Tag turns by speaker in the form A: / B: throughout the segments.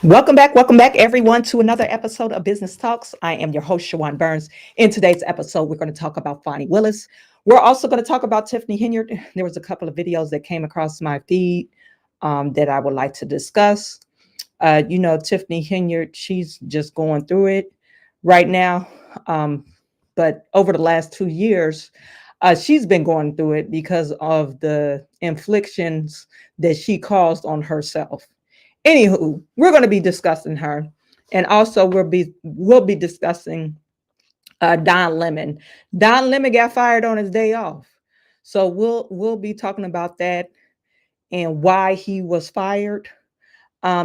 A: Welcome back, everyone, to another episode of Business Talks. I am your host, Chawanne Burns. In today's episode, we're going to talk about Fani Willis. We're also going to talk about Tiffany Henyard. There was a couple of videos that came across my feed that I would like to discuss. Tiffany Henyard, she's just going through it right now. But over the last 2 years, she's been going through it because of the inflictions that she caused on herself. Anywho, we're going to be discussing her, and also we'll be discussing Don Lemon. Don Lemon got fired on his day off, so we'll be talking about that and why he was fired.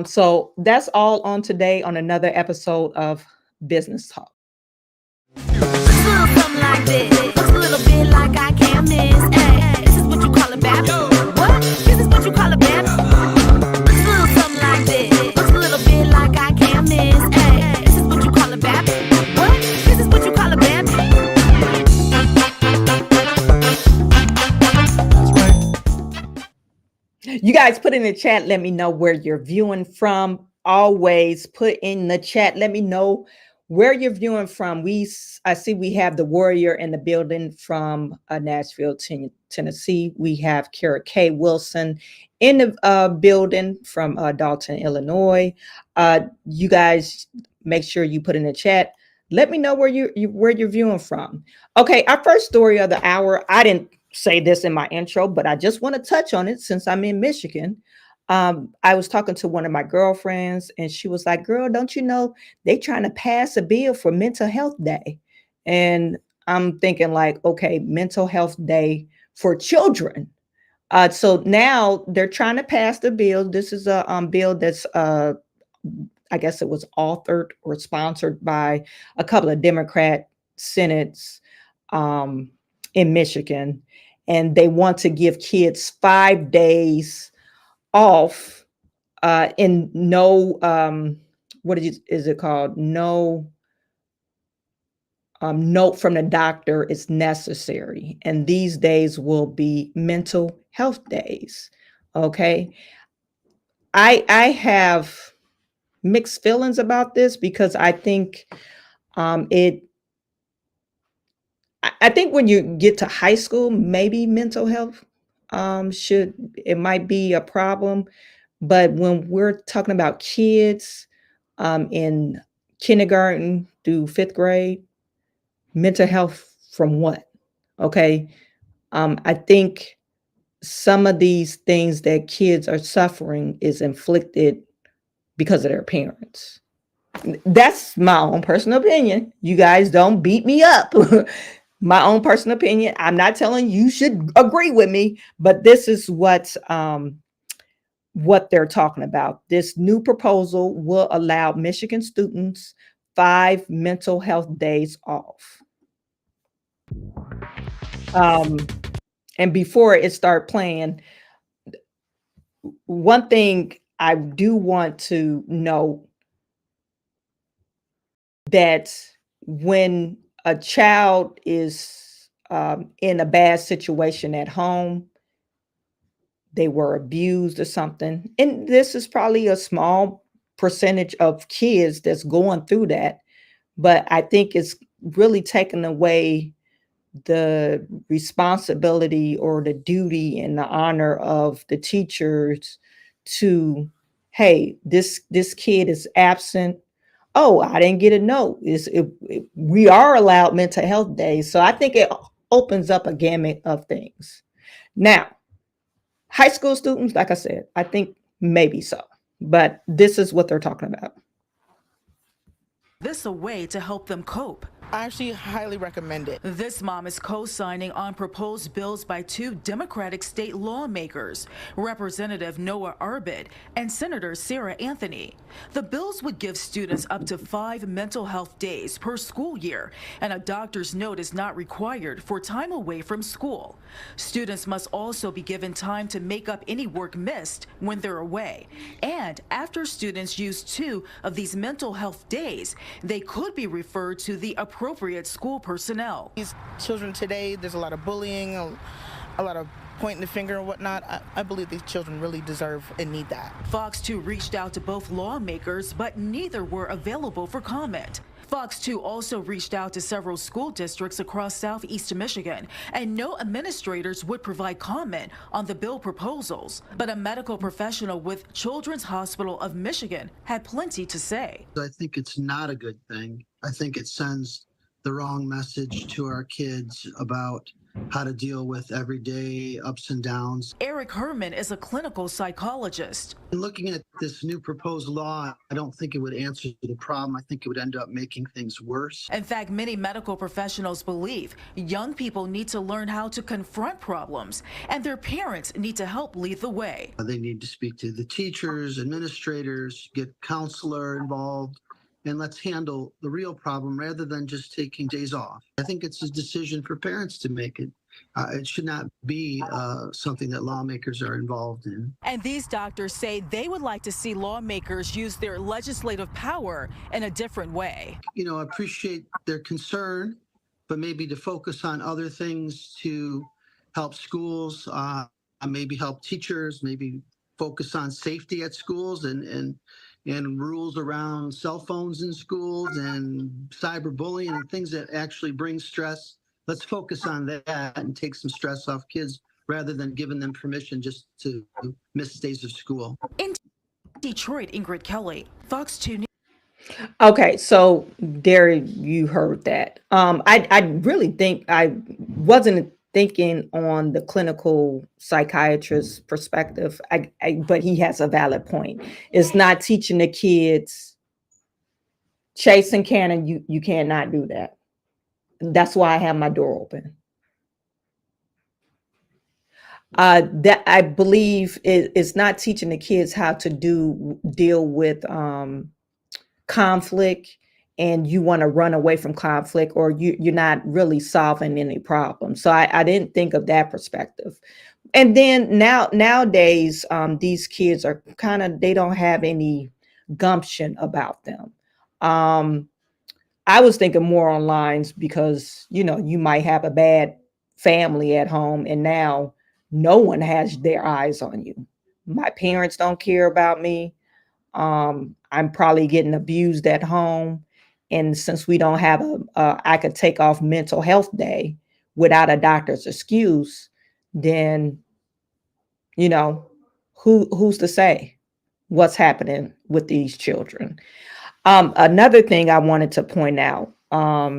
A: So that's all on today on another episode of Business Talk.
B: Something like this. Looks a little bit like I can't miss. Hey, this is what you call a bad. What? This is what you call a bad. Something like this. Looks a little bit like I can't miss. Hey, this is what you call a bad. What? This is what you call a bad.
A: You guys put in the chat. Let me know where you're viewing from. Always put in the chat. Let me know where you're viewing from. I see we have the Warrior in the building from Nashville, Tennessee. We have Kara K. Wilson in the building from Dalton, Illinois. You guys make sure you put in the chat. Let me know where you're viewing from. Okay, our first story of the hour. I didn't say this in my intro, but I just want to touch on it since I'm in Michigan. I was talking to one of my girlfriends and she was like, girl, don't you know they trying to pass a bill for Mental Health Day? And I'm thinking like, okay, Mental Health Day for children. So now they're trying to pass the bill. This is a bill that's, I guess it was authored or sponsored by a couple of Democrat senates in Michigan. And they want to give kids 5 days off in no what is it called, no note from the doctor is necessary, and these days will be mental health days. Okay, I have mixed feelings about this because I think I think when you get to high school, maybe mental health it might be a problem. But when we're talking about kids in kindergarten through 5th grade, mental health from what? Okay. I think some of these things that kids are suffering is inflicted because of their parents. That's my own personal opinion. You guys don't beat me up. My own personal opinion. I'm not telling you should agree with me, but this is what they're talking about. This new proposal will allow Michigan students 5 mental health days off. And before it start playing, one thing I do want to know that when a child is in a bad situation at home, they were abused or something, and this is probably a small percentage of kids that's going through that, but I think it's really taking away the responsibility or the duty and the honor of the teachers to, hey, this kid is absent. Oh, I didn't get a note. We are allowed mental health days. So I think it opens up a gamut of things. Now, high school students, like I said, I think maybe so. But this is what they're talking about.
C: This a way to help them cope.
D: I actually highly recommend it.
C: This mom is co-signing on proposed bills by 2 Democratic state lawmakers, Representative Noah Arbid and Senator Sarah Anthony. The bills would give students up to 5 mental health days per school year, and a doctor's note is not required for time away from school. Students must also be given time to make up any work missed when they're away. And after students use 2 of these mental health days, they could be referred to the appropriate school personnel.
D: These children today, there's a lot of bullying, a lot of pointing the finger and whatnot. I believe these children really deserve and need that.
C: Fox 2 reached out to both lawmakers, but neither were available for comment. Fox 2 also reached out to several school districts across southeast Michigan, and no administrators would provide comment on the bill proposals. But a medical professional with Children's Hospital of Michigan had plenty to say.
E: I think it's not a good thing. I think it sends the wrong message to our kids about how to deal with everyday ups and downs.
C: Eric Herman is a clinical psychologist.
E: Looking at this new proposed law, I don't think it would answer the problem. I think it would end up making things worse.
C: In fact, many medical professionals believe young people need to learn how to confront problems, and their parents need to help lead the way.
E: They need to speak to the teachers, administrators, get counselor involved, and let's handle the real problem rather than just taking days off. I think it's a decision for parents to make it. It should not be something that lawmakers are involved in.
C: And these doctors say they would like to see lawmakers use their legislative power in a different way.
E: You know, I appreciate their concern, but maybe to focus on other things to help schools, maybe help teachers, maybe focus on safety at schools and rules around cell phones in schools and cyberbullying and things that actually bring stress. Let's focus on that and take some stress off kids rather than giving them permission just to miss days of school.
C: In Detroit, Ingrid Kelly, Fox 2 News.
A: Okay, so there you heard that. I really think I wasn't thinking on the clinical psychiatrist perspective, but he has a valid point. It's not teaching the kids chasing cannon. You cannot do that. That's why I have my door open. That I believe it's not teaching the kids how to deal with conflict, and you want to run away from conflict, or you're not really solving any problem. So I didn't think of that perspective. And then nowadays, these kids are they don't have any gumption about them. I was thinking more on lines because, you might have a bad family at home and now no one has their eyes on you. My parents don't care about me. I'm probably getting abused at home. And since we don't have I could take off mental health day without a doctor's excuse, then, who's to say what's happening with these children? Another thing I wanted to point out, my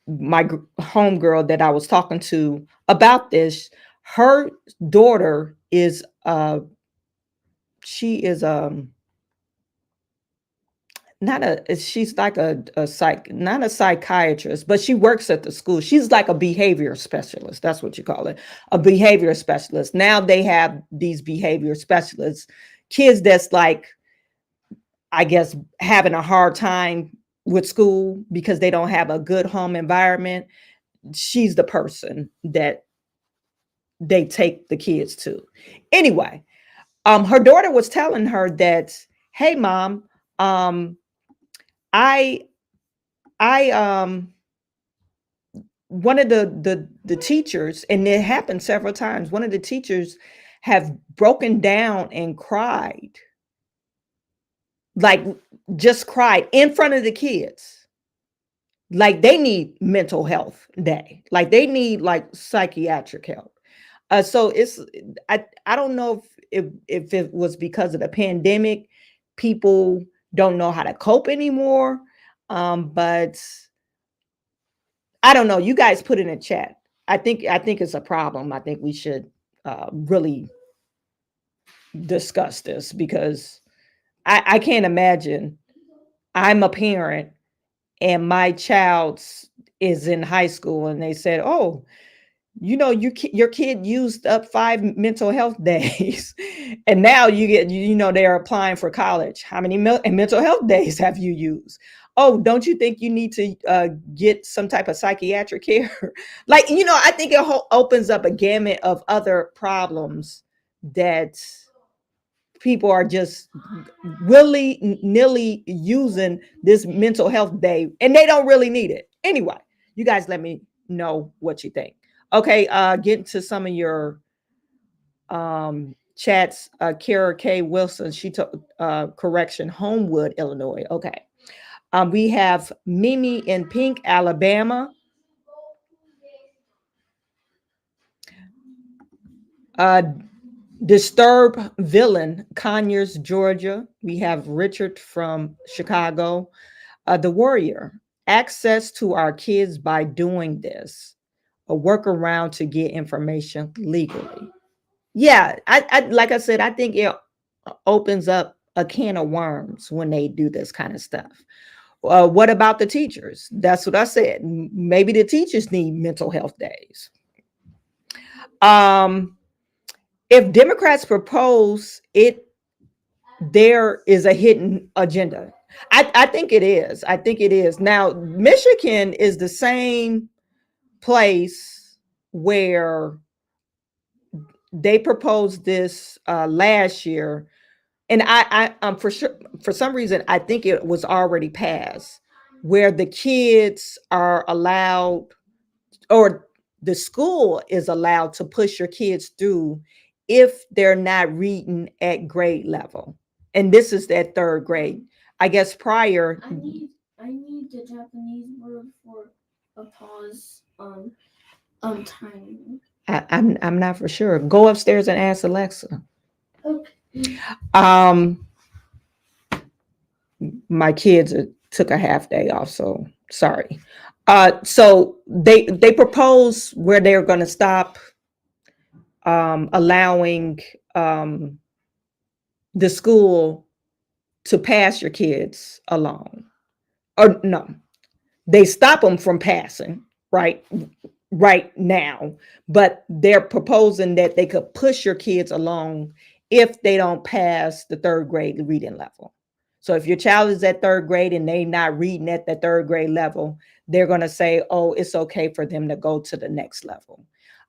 A: homegirl that I was talking to about this, her daughter is she's like not a psychiatrist, but she works at the school. She's like a behavior specialist. That's what you call it, a behavior specialist. Now they have these behavior specialists, kids that's like, I guess, having a hard time with school because they don't have a good home environment. She's the person that they take the kids to. Anyway, her daughter was telling her that, hey, mom, one of the teachers, and it happened several times, one of the teachers have broken down and cried, like just cried in front of the kids. Like they need mental health day, like they need like psychiatric help. So I don't know if it was because of the pandemic, people don't know how to cope anymore. But I don't know. You guys put it in chat. I think it's a problem. I think we should really discuss this because I can't imagine I'm a parent and my child is in high school and they said, oh, your kid used up 5 mental health days and now they're applying for college. How many mental health days have you used? Oh, don't you think you need to get some type of psychiatric care? Like, I think it opens up a gamut of other problems that people are just willy-nilly using this mental health day and they don't really need it. Anyway, you guys let me know what you think. Okay, getting to some of your chats. Kara K. Wilson, she took correction, Homewood, Illinois. Okay. We have Mimi in Pink, Alabama. Disturb Villain, Conyers, Georgia. We have Richard from Chicago. The Warrior, access to our kids by doing this, a workaround to get information legally. Yeah, I like I said, I think it opens up a can of worms when they do this kind of stuff. What about the teachers? That's what I said. Maybe the teachers need mental health days. If Democrats propose it, there is a hidden agenda. I think it is. I think it is. Now, Michigan is the same place where they proposed this last year, and I for sure, for some reason I think it was already passed, where the kids are allowed, or the school is allowed to push your kids through if they're not reading at grade level. And this is that third grade. I guess prior.
F: I need the Japanese word for a pause time.
A: I'm not for sure. Go upstairs and ask Alexa.
F: Okay.
A: My kids took a half day off, so sorry. So they propose where they're going to stop allowing the school to pass your kids along, or no, they stop them from passing right now, but they're proposing that they could push your kids along if they don't pass the third grade reading level. So if your child is at third grade and they're not reading at the third grade level, they're going to say, oh, it's okay for them to go to the next level.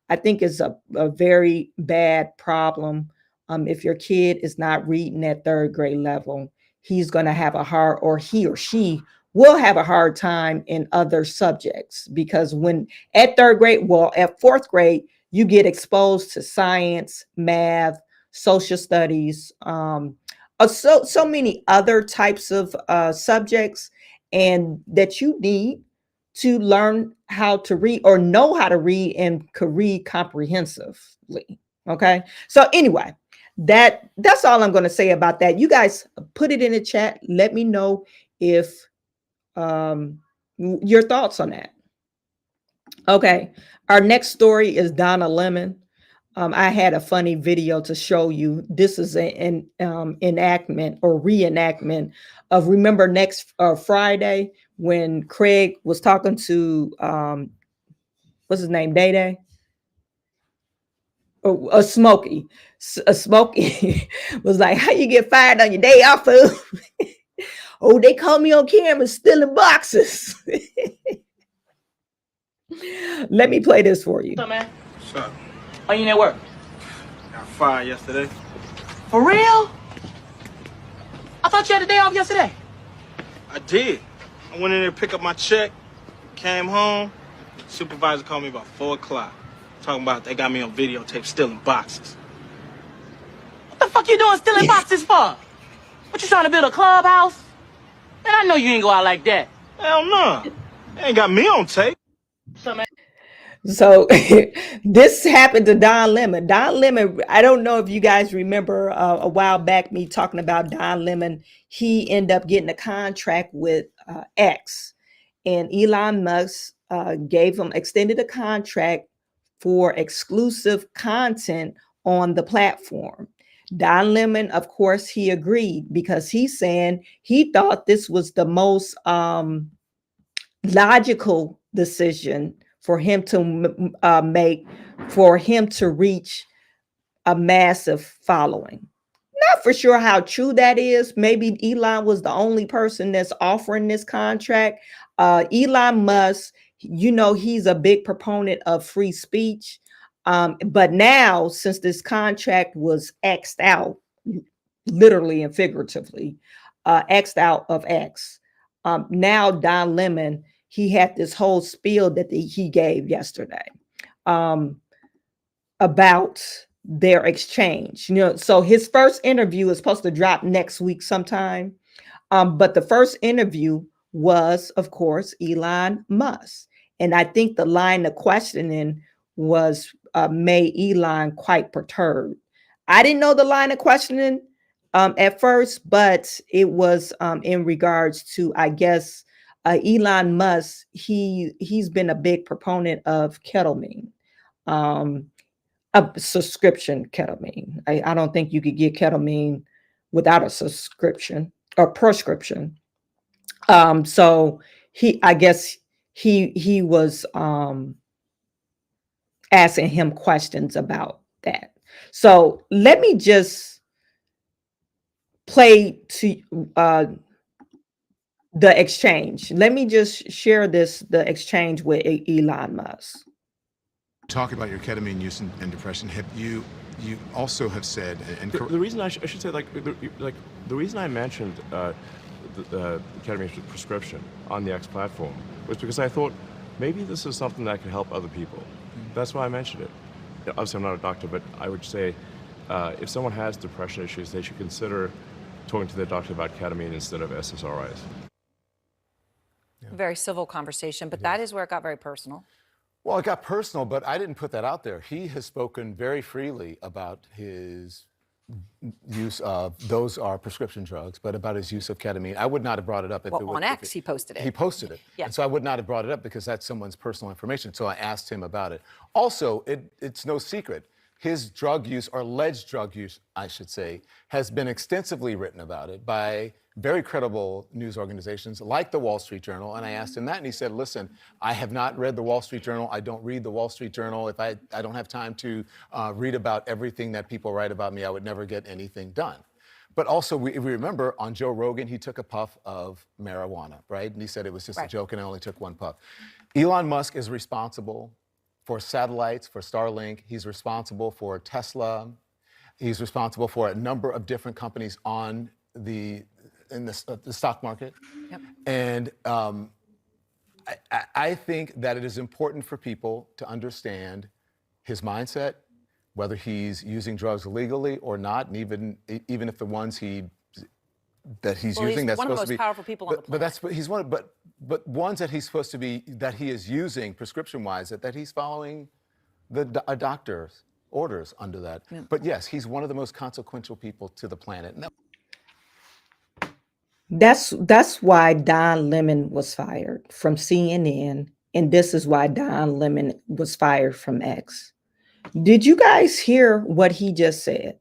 A: I think it's a very bad problem. If your kid is not reading at third grade level, he's going to have a hard, or he or she will have a hard time in other subjects, because when at third grade, well, at fourth grade, you get exposed to science, math, social studies, so many other types of subjects, and that you need to learn how to read, or know how to read, and could read comprehensively. Okay. So anyway, that's all I'm going to say about that. You guys put it in the chat. Let me know if your thoughts on that. Okay. Our next story is Donna Lemon. I had a funny video to show you. This is an enactment or reenactment of, remember next Friday when Craig was talking to, what's his name, Day Day? A Smokey. A Smokey was like, how you get fired on your day off, fool? Oh, they caught me on camera stealing boxes. Let me play this for you.
G: What's up, man?
H: What's up?
G: Are you at work?
H: Got fired yesterday.
G: For real? I thought you had a day off yesterday.
H: I did. I went in there to pick up my check, came home. Supervisor called me about 4 o'clock. Talking about they got me on videotape stealing boxes.
G: What the fuck you doing stealing boxes for? What, you trying to build a clubhouse? Man, I know you ain't go out like that.
H: Hell no. They ain't got me on tape.
G: What's up, man?
A: So this happened to Don Lemon. Don Lemon, I don't know if you guys remember a while back me talking about Don Lemon. He ended up getting a contract with X, and Elon Musk extended a contract for exclusive content on the platform. Don Lemon, of course, he agreed, because he's saying he thought this was the most logical decision for him to make, for him to reach a massive following. Not for sure how true that is. Maybe Elon was the only person that's offering this contract. Elon Musk, you know, he's a big proponent of free speech. But now, since this contract was X'd out, literally and figuratively, X'd out of X, now Don Lemon, he had this whole spiel that he gave yesterday. um, about their exchange. So his first interview is supposed to drop next week sometime. But the first interview was, of course, Elon Musk. And I think the line of questioning was made Elon quite perturbed. I didn't know the line of questioning at first, but it was in regards to, I guess, Elon Musk. He's been a big proponent of ketamine, a subscription ketamine. I don't think you could get ketamine without a subscription or prescription. So I guess he was asking him questions about that. So let me just play to the exchange. Let me just share the exchange with Elon Musk.
I: Talk about your ketamine use and depression. You also have said, and
J: the reason I should say, the reason I mentioned the ketamine prescription on the X platform was because I thought maybe this is something that could help other people. That's why I mentioned it. Obviously, I'm not a doctor, but I would say if someone has depression issues, they should consider talking to their doctor about ketamine instead of SSRIs.
K: Very civil conversation, but that is where it got very personal.
L: Well, it got personal, but I didn't put that out there. He has spoken very freely about his use of, those are prescription drugs, but about his use of ketamine. I would not have brought it up if it was...
K: on X, he posted it.
L: He posted it.
K: Yeah.
L: And so I would not have brought it up because that's someone's personal information. So I asked him about it. Also, it's no secret. His drug use, or alleged drug use, I should say, has been extensively written about it by very credible news organizations like the Wall Street Journal. And I asked him that, and he said, listen, I have not read the Wall Street Journal. I don't read the Wall Street Journal. If I don't have time to read about everything that people write about me, I would never get anything done. But also, if we remember, on Joe Rogan, he took a puff of marijuana, right? And he said it was just a joke, and I only took one puff. Elon Musk is responsible for satellites, for Starlink. He's responsible for Tesla. He's responsible for a number of different companies in the stock market. Yep. And I think that it is important for people to understand his mindset, whether he's using drugs illegally or not, and even if the ones using, that's
K: he's
L: supposed to be
K: one of the most powerful people on the planet.
L: But ones that he's supposed to be, that he is using prescription-wise, that he's following a doctor's orders under that. Yeah. But yes, he's one of the most consequential people to the planet.
A: That's why Don Lemon was fired from CNN, and this is why Don Lemon was fired from X. Did you guys hear what he just said?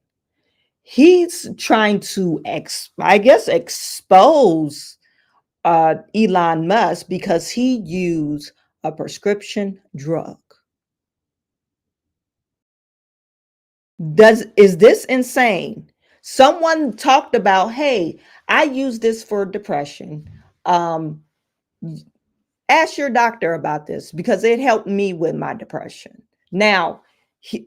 A: He's trying to, expose Elon Musk because he used a prescription drug. Is this insane? Someone talked about, hey, I use this for depression. Ask your doctor about this because it helped me with my depression. Now,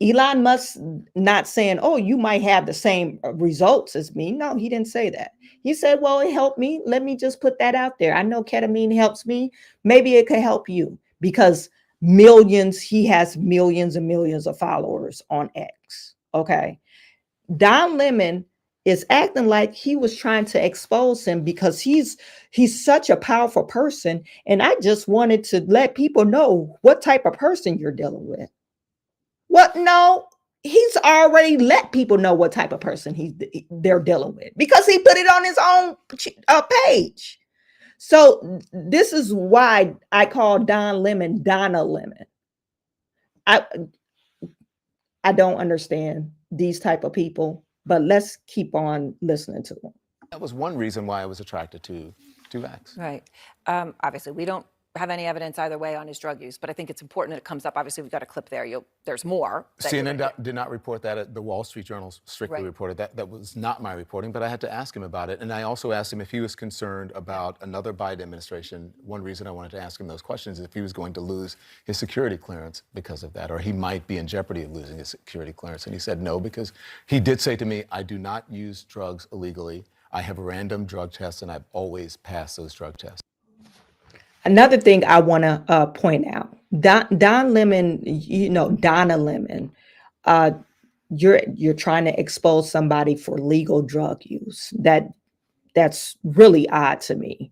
A: Elon Musk not saying, oh, you might have the same results as me. No, he didn't say that. He said, well, it helped me. Let me just put that out there. I know ketamine helps me. Maybe it could help you because he has millions and millions of followers on X. Okay. Don Lemon is acting like he was trying to expose him because he's such a powerful person. And I just wanted to let people know what type of person you're dealing with. What? No, he's already let people know what type of person they're dealing with because he put it on his own page. So this is why I call Don Lemon Donna Lemon. I don't understand these type of people, but let's keep on listening to them.
L: That was one reason why I was attracted to X.
K: Right. Obviously, we don't have any evidence either way on his drug use, but I think it's important that it comes up. Obviously, we've got a clip there. There's more.
L: CNN did not report that. The Wall Street Journal strictly reported that. That was not my reporting, but I had to ask him about it. And I also asked him if he was concerned about another Biden administration. One reason I wanted to ask him those questions is if he was going to lose his security clearance because of that, or he might be in jeopardy of losing his security clearance. And he said no, because he did say to me, I do not use drugs illegally. I have random drug tests, and I've always passed those drug tests.
A: Another thing I want to point out, Don Lemon, Donna Lemon, you're trying to expose somebody for legal drug use. That's really odd to me.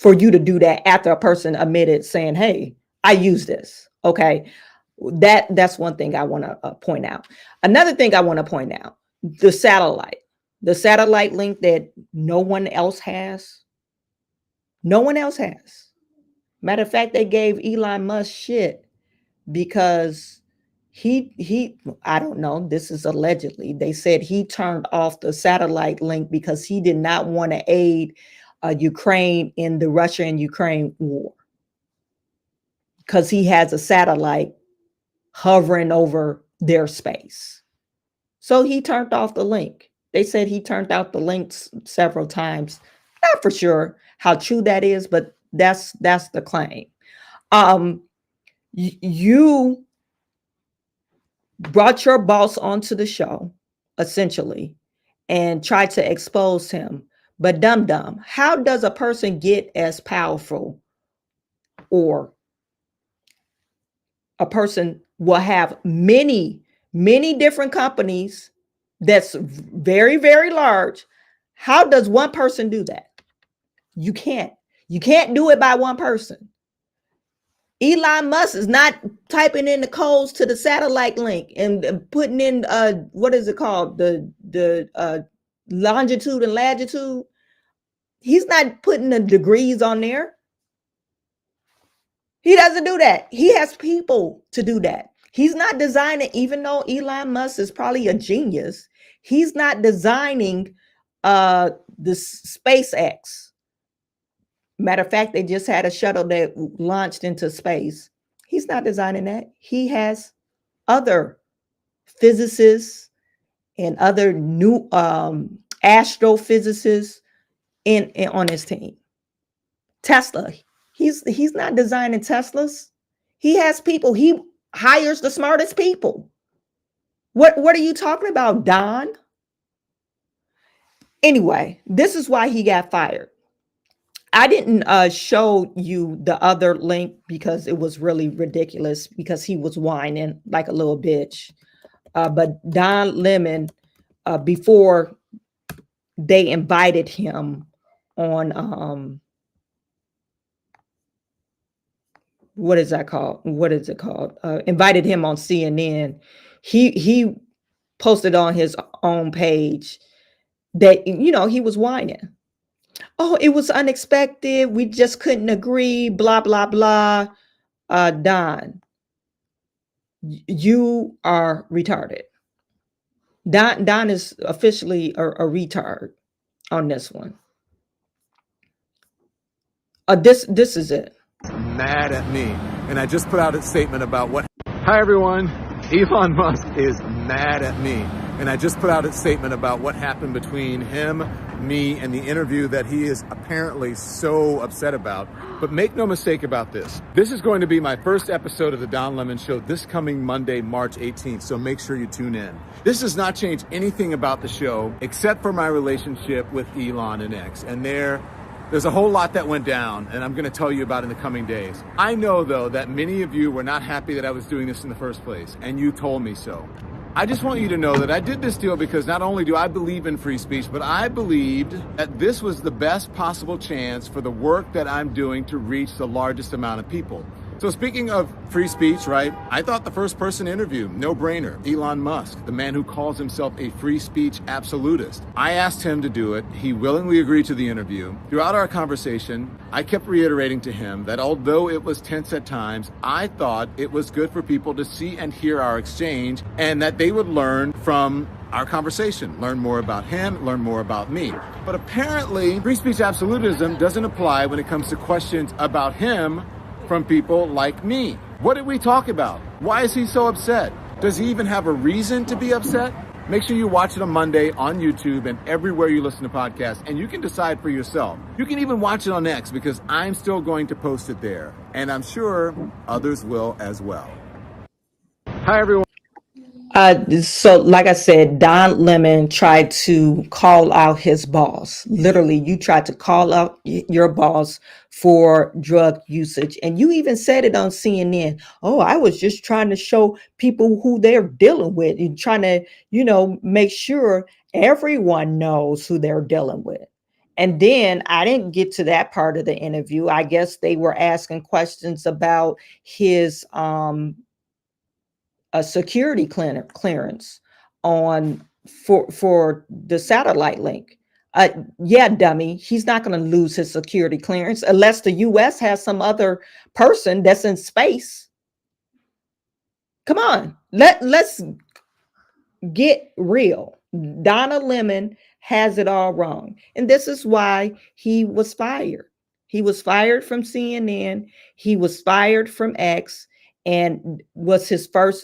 A: For you to do that after a person admitted saying, "Hey, I use this." Okay, that's one thing I want to point out. Another thing I want to point out: the satellite link that no one else has. No one else has. Matter of fact, they gave Elon Musk shit because I don't know, this is allegedly, they said he turned off the satellite link because he did not want to aid Ukraine in the Russia and Ukraine war, because he has a satellite hovering over their space. So he turned off the link. They said he turned out the links several times. Not for sure how true that is, but that's the claim. You brought your boss onto the show, essentially, and tried to expose him. But dum-dum, how does a person get as powerful, or a person will have many, many different companies that's very, very large? How does one person do that? You can't do it by one person. Elon Musk is not typing in the codes to the satellite link and putting in what is it called, the longitude and latitude. He's not putting the degrees on there. He doesn't do that. He has people to do that. He's not designing, even though Elon Musk is probably a genius, he's not designing the SpaceX. Matter of fact, they just had a shuttle that launched into space. He's not designing that. He has other physicists and other new astrophysicists on his team. Tesla, he's not designing Teslas. He has people. He hires the smartest people. What are you talking about, Don? Anyway, this is why he got fired. I didn't show you the other link because it was really ridiculous, because he was whining like a little bitch. But Don Lemon, before they invited him on, what is that called? What is it called? Invited him on CNN. He posted on his own page that, he was whining. Oh, it was unexpected. We just couldn't agree, blah, blah, blah. Don, you are retarded. Don is officially a retard on this one. This is it.
L: Mad at me. And I just put out a statement about what... Hi, everyone. Elon Musk is mad at me. And I just put out a statement about what happened between him, me, and the interview that he is apparently so upset about. But make no mistake about this. This is going to be my first episode of the Don Lemon Show this coming Monday, March 18th. So make sure you tune in. This does not change anything about the show except for my relationship with Elon and X. And there's a whole lot that went down, and I'm going to tell you about in the coming days. I know, though, that many of you were not happy that I was doing this in the first place, and you told me so. I just want you to know that I did this deal because not only do I believe in free speech, but I believed that this was the best possible chance for the work that I'm doing to reach the largest amount of people. So speaking of free speech, right, I thought the first person interview, no brainer, Elon Musk, the man who calls himself a free speech absolutist. I asked him to do it. He willingly agreed to the interview. Throughout our conversation, I kept reiterating to him that although it was tense at times, I thought it was good for people to see and hear our exchange and that they would learn from our conversation, learn more about him, learn more about me. But apparently, free speech absolutism doesn't apply when it comes to questions about him from people like me. What did we talk about? Why is he so upset? Does he even have a reason to be upset? Make sure you watch it on Monday on YouTube and everywhere you listen to podcasts, and you can decide for yourself. You can even watch it on X because I'm still going to post it there, and I'm sure others will as well. Hi, everyone.
A: So like I said, Don Lemon tried to call out his boss. Literally, you tried to call out your boss for drug usage. And you even said it on CNN. Oh, I was just trying to show people who they're dealing with and trying to, make sure everyone knows who they're dealing with. And then I didn't get to that part of the interview. I guess they were asking questions about his a security clearance on for the satellite link. Yeah, dummy, he's not going to lose his security clearance unless the US has some other person that's in space. Come on, let's get real. Donna Lemon has it all wrong, and this is why he was fired. He was fired from CNN. He was fired from X, and was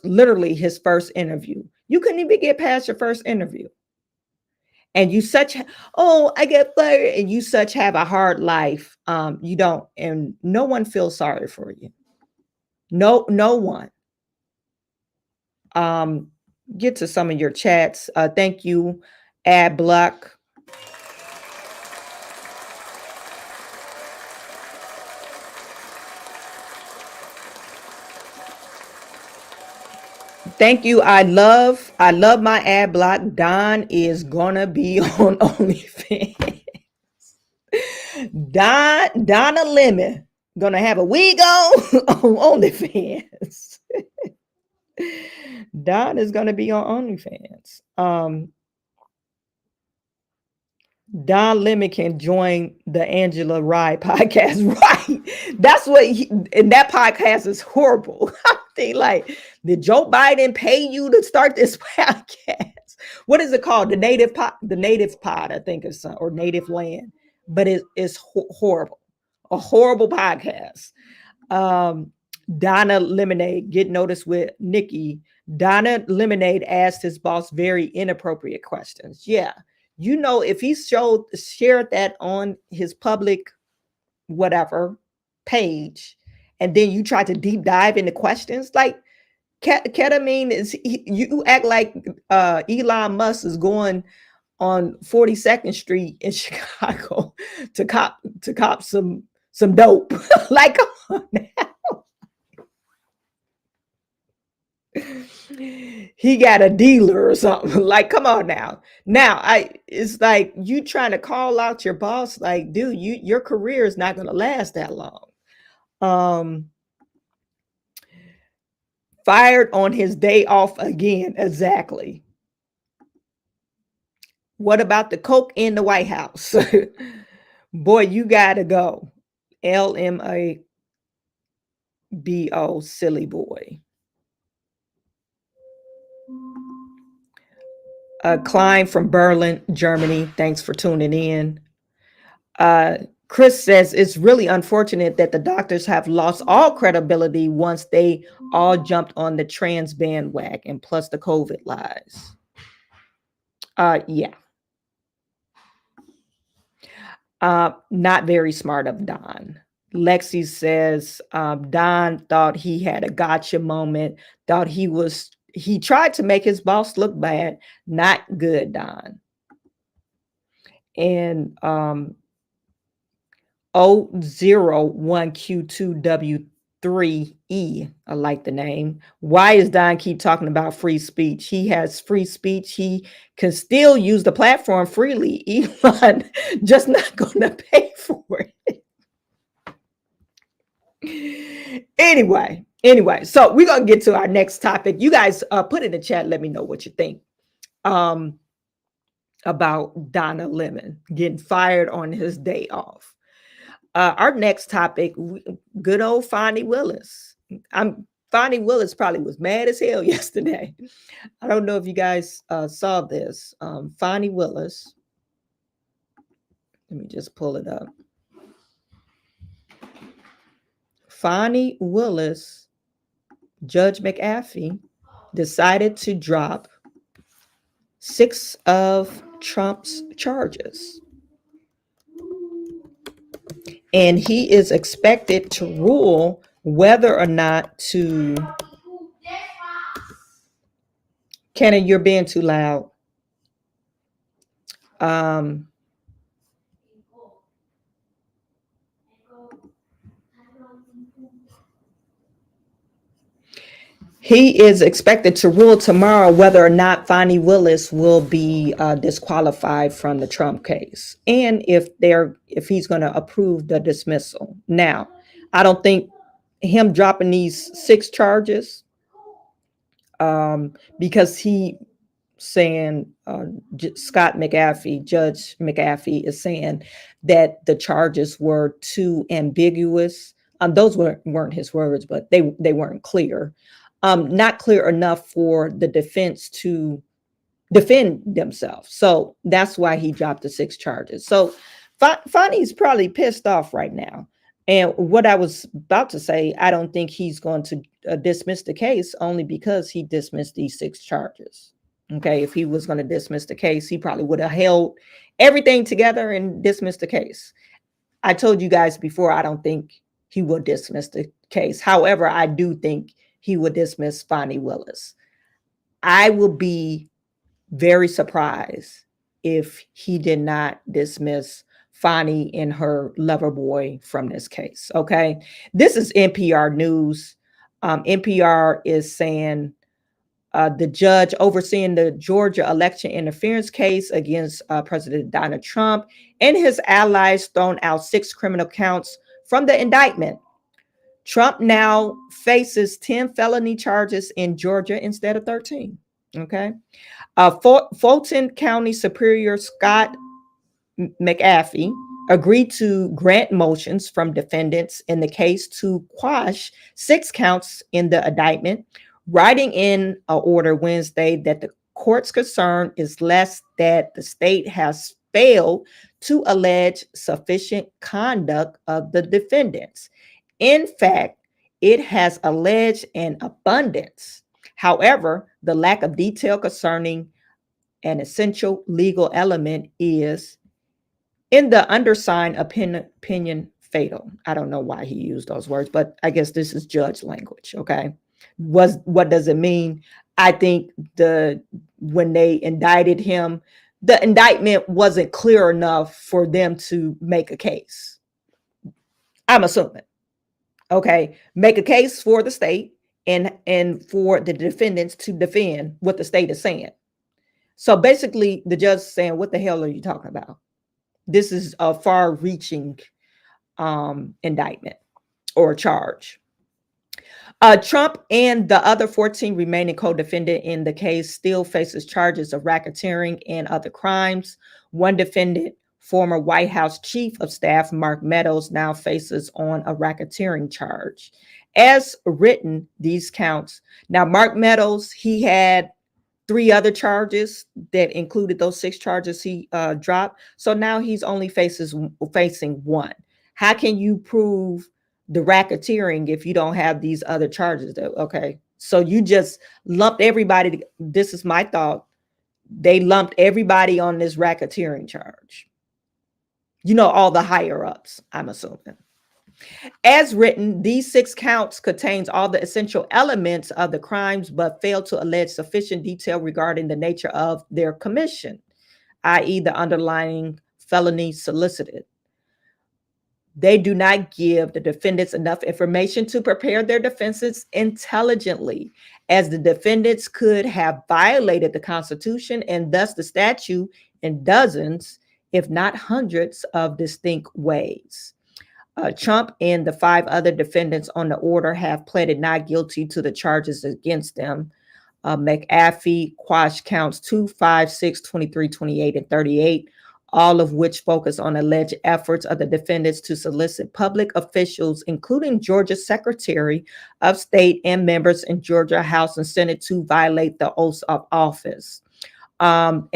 A: literally his first interview. You couldn't even get past your first interview. And you I get fired, and you have a hard life. You don't, and no one feels sorry for you. No one. Get to some of your chats. Thank you, Ad Block. Thank you. I love my ad block. Don is gonna be on OnlyFans. Donna Lemon gonna have a wig on OnlyFans. Don is gonna be on OnlyFans. Don Lemon can join the Angela Rye podcast, right? That's what and that podcast is horrible. I think, like, did Joe Biden pay you to start this podcast? What is it called? The Native Pod, I think it's or Native Land, but it's horrible, a horrible podcast. Donna Lemonade, get noticed with Nikki. Donna Lemonade asked his boss very inappropriate questions. Yeah. If he shared that on his public whatever page, and then you try to deep dive into questions, like ketamine you act like Elon Musk is going on 42nd Street in Chicago to cop some dope. Like, come on now. He got a dealer or something. Like, come on now. It's like you trying to call out your boss, like, dude, your career is not going to last that long. Fired on his day off again. Exactly. What about the coke in the White House? Boy, you gotta go. LMABO, silly boy. Klein from Berlin, Germany. Thanks for tuning in. Chris says it's really unfortunate that the doctors have lost all credibility once they all jumped on the trans bandwagon, plus the COVID lies. Yeah. Not very smart of Don. Lexi says Don thought he had a gotcha moment, thought he tried to make his boss look bad. Not good, Don. And 001Q2W3E, I like the name. Why does Don keep talking about free speech? He has free speech. He can still use the platform freely. Elon just not going to pay for it. Anyway, so we're going to get to our next topic. You guys put in the chat, let me know what you think about Donna Lemon getting fired on his day off. Our next topic, good old Fani Willis. Fani Willis probably was mad as hell yesterday. I don't know if you guys saw this. Fani Willis. Let me just pull it up. Fani Willis, Judge McAfee, decided to drop 6 of Trump's charges. And he is expected to rule whether or not to Kenna, you're being too loud. Um, he is expected to rule tomorrow whether or not Fani Willis will be disqualified from the Trump case, and if he's going to approve the dismissal. Now, I don't think him dropping these 6 charges, because he saying Judge McAfee is saying that the charges were too ambiguous. Those weren't his words, but they weren't clear. Not clear enough for the defense to defend themselves. So that's why he dropped the 6 charges. So Fani's probably pissed off right now. And what I was about to say, I don't think he's going to dismiss the case, only because he dismissed these 6 charges. Okay, if he was going to dismiss the case, he probably would have held everything together and dismissed the case. I told you guys before, I don't think he will dismiss the case. However, I do think he would dismiss Fani Willis. I will be very surprised if he did not dismiss Fani and her lover boy from this case. Okay, this is NPR News. NPR is saying the judge overseeing the Georgia election interference case against President Donald Trump and his allies thrown out 6 criminal counts from the indictment. Trump now faces 10 felony charges in Georgia instead of 13. Okay. Fulton County Superior Scott McAfee agreed to grant motions from defendants in the case to quash 6 counts in the indictment, writing in an order Wednesday that the court's concern is less that the state has failed to allege sufficient conduct of the defendants. In fact, it has alleged an abundance. However, the lack of detail concerning an essential legal element is, in the undersigned opinion, fatal. I don't know why he used those words, but I guess this is judge language. Okay. What does it mean? I think when they indicted him, the indictment wasn't clear enough for them to make a case. I'm assuming. Okay. Make a case for the state and for the defendants to defend what the state is saying. So basically, the judge is saying, what the hell are you talking about? This is a far-reaching indictment or charge. Trump and the other 14 remaining co-defendant in the case still faces charges of racketeering and other crimes. One defendant, former White House Chief of Staff Mark Meadows, now faces on a racketeering charge. As written, these counts. Now, Mark Meadows, he had 3 other charges that included those 6 charges he dropped. So now he's only facing 1. How can you prove the racketeering if you don't have these other charges? Okay, so you just lumped everybody. This is my thought. They lumped everybody on this racketeering charge. You know, all the higher ups, I'm assuming. As written, these 6 counts contains all the essential elements of the crimes, but fail to allege sufficient detail regarding the nature of their commission, i.e. the underlying felony solicited. They do not give the defendants enough information to prepare their defenses intelligently, as the defendants could have violated the Constitution and thus the statute in dozens, if not hundreds, of distinct ways. Trump and the 5 other defendants on the order have pleaded not guilty to the charges against them. McAfee quashed counts 2, 5, 6, 23, 28, and 38, all of which focus on alleged efforts of the defendants to solicit public officials, including Georgia's Secretary of State and members in Georgia House and Senate, to violate the oaths of office. And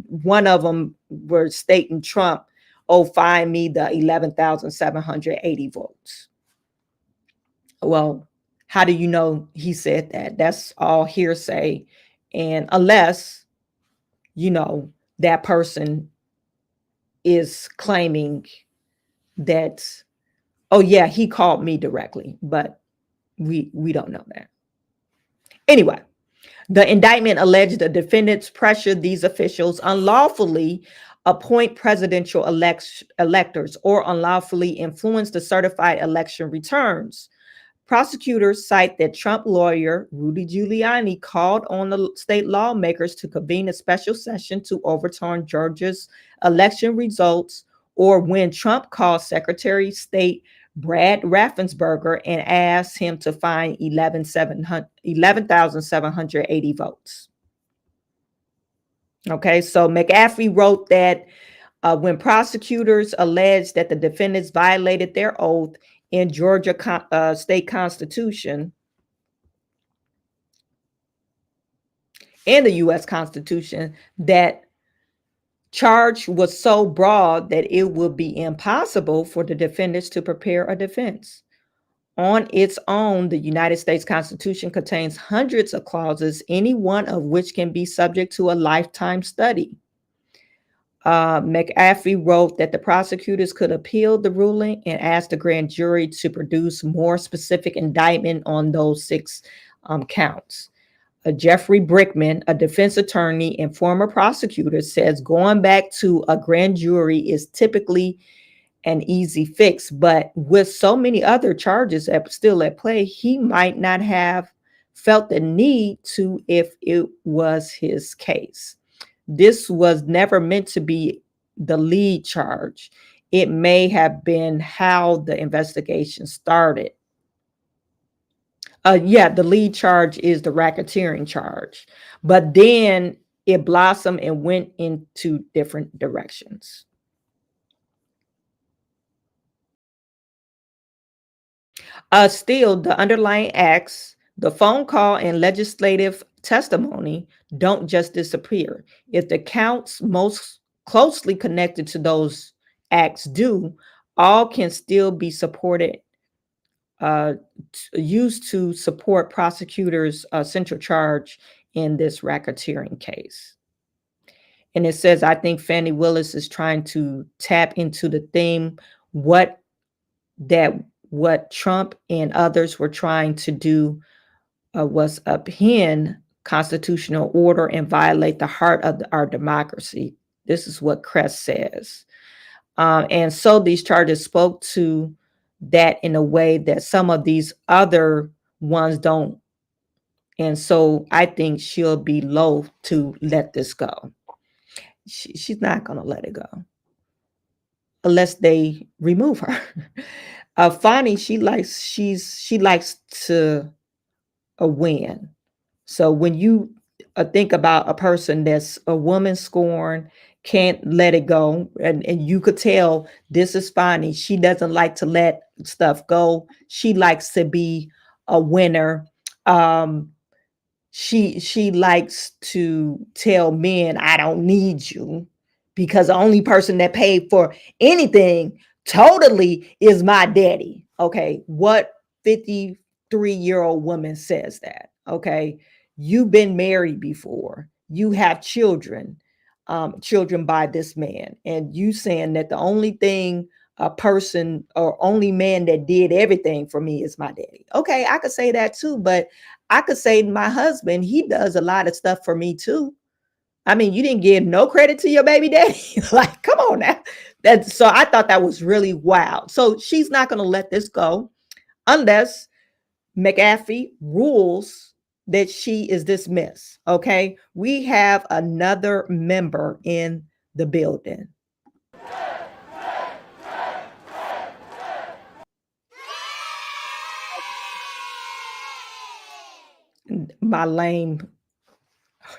A: one of them were stating Trump, "Oh, find me the 11,780 votes." Well, how do you know he said that? That's all hearsay. And unless, that person is claiming that, oh yeah, he called me directly, but we don't know that. Anyway, The indictment alleged the defendants pressured these officials unlawfully appoint presidential electors or unlawfully influence the certified election returns. Prosecutors cite that Trump lawyer Rudy Giuliani called on the state lawmakers to convene a special session to overturn Georgia's election results, or when Trump called Secretary of State Brad Raffensperger and asked him to find 11,780 votes. Okay, so McAfee wrote that when prosecutors alleged that the defendants violated their oath in Georgia state constitution and the U.S. Constitution, that charge was so broad that it would be impossible for the defendants to prepare a defense. On its own, the United States Constitution contains hundreds of clauses, any one of which can be subject to a lifetime study. McAfee wrote that the prosecutors could appeal the ruling and ask the grand jury to produce more specific indictment on those 6 counts. Jeffrey Brickman, a defense attorney and former prosecutor, says going back to a grand jury is typically an easy fix, but with so many other charges still at play, he might not have felt the need to if it was his case. This was never meant to be the lead charge. It may have been how the investigation started. The lead charge is the racketeering charge, but then it blossomed and went into different directions. Still, the underlying acts, the phone call and legislative testimony don't just disappear. If the counts most closely connected to those acts do, all can still be supported, used to support prosecutors' central charge in this racketeering case. And it says, I think Fani Willis is trying to tap into the theme, what Trump and others were trying to do was upend constitutional order and violate the heart of our democracy. This is what Kress says. And so these charges spoke to that in a way that some of these other ones don't. And so I think she'll be loath to let this go. She's not going to let it go unless they remove her. Fani, she likes to win. So when you think about a person that's a woman scorned, can't let it go, and you could tell this is Fani. She doesn't like to let stuff go. She likes to be a winner. She likes to tell men, I don't need you, because the only person that paid for anything totally is my daddy. Okay, what 53-year-old woman says that? Okay, you've been married before, you have children by this man, and you saying that the only thing a person or only man that did everything for me is my daddy. Okay, I could say that too, but I could say my husband, he does a lot of stuff for me too. I mean, you didn't give no credit to your baby daddy. Like, come on now. So I thought that was really wild. So she's not going to let this go unless McAfee rules that she is dismissed. Okay, we have another member in the building. My lame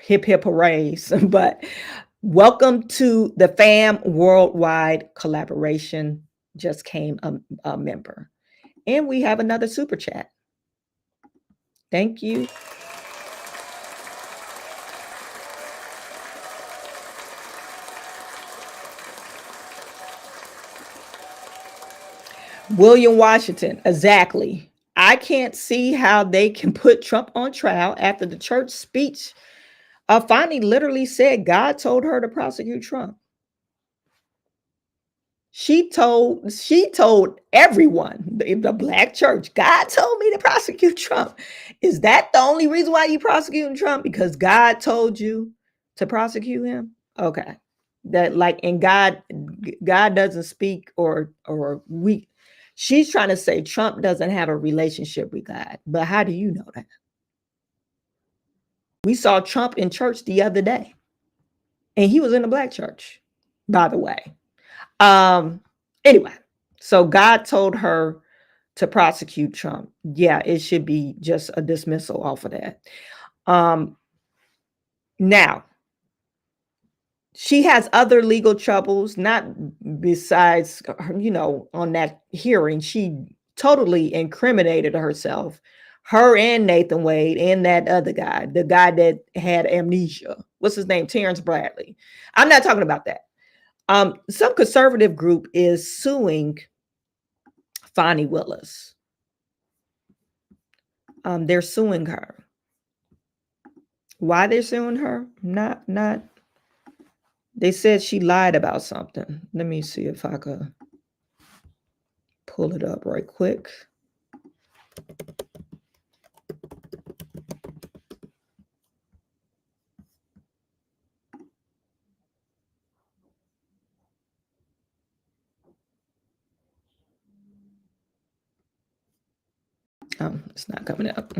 A: hip hip hoorays, but welcome to the FAM Worldwide Collaboration. Just came a member, and we have another super chat. Thank you. William Washington, exactly. I can't see how they can put Trump on trial after the church speech. Fani literally said God told her to prosecute Trump. She told everyone, the black church, God told me to prosecute Trump. Is that the only reason why you prosecuting Trump? Because God told you to prosecute him? Okay. That like, and God doesn't speak or we, she's trying to say Trump doesn't have a relationship with God. But how do you know that? We saw Trump in church the other day, and he was in a black church, by the way. Anyway, so God told her to prosecute Trump. Yeah, it should be just a dismissal off of that. Now, she has other legal troubles, not besides, on that hearing. She totally incriminated herself, her and Nathan Wade and that other guy, the guy that had amnesia. What's his name? Terrence Bradley. I'm not talking about that. Some conservative group is suing Fani Willis. They're suing her. Why they're suing her? Not. They said she lied about something. Let me see if I could pull it up right quick. It's not coming up.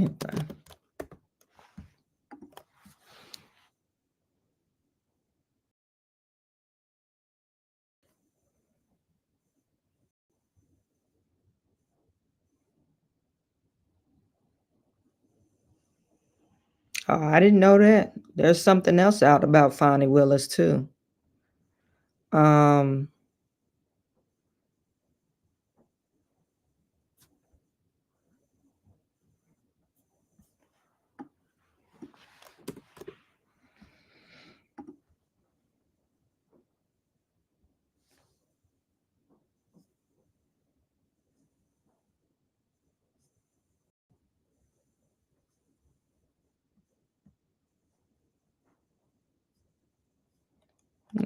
A: Oh, I didn't know that. There's something else out about Fani Willis too.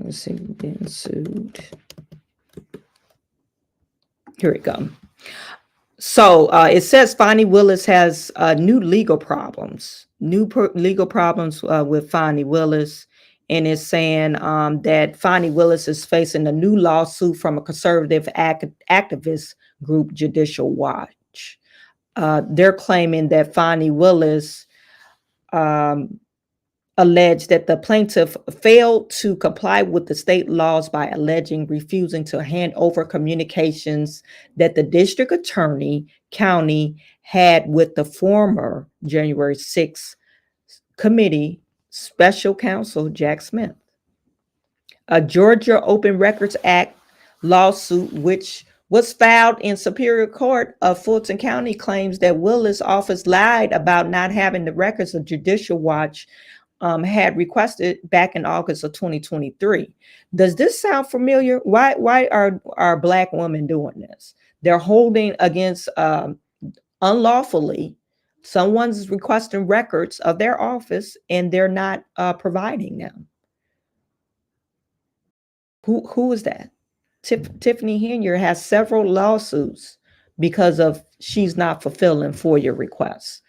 A: Let's see, being sued. Here we go. So it says Fani Willis has new legal problems with Fani Willis. And it's saying that Fani Willis is facing a new lawsuit from a conservative activist group, Judicial Watch. They're claiming that Fani Willis alleged that the plaintiff failed to comply with the state laws by alleging refusing to hand over communications that the district attorney county had with the former January 6th committee special counsel Jack Smith. A Georgia Open Records Act lawsuit, which was filed in Superior Court of Fulton County, claims that Willis' office lied about not having the records of Judicial Watch had requested back in August of 2023. Does this sound familiar? Why are Black women doing this? They're holding against unlawfully. Someone's requesting records of their office and they're not providing them. Who is that? Tiffany Henyard has several lawsuits because of she's not fulfilling FOIA requests.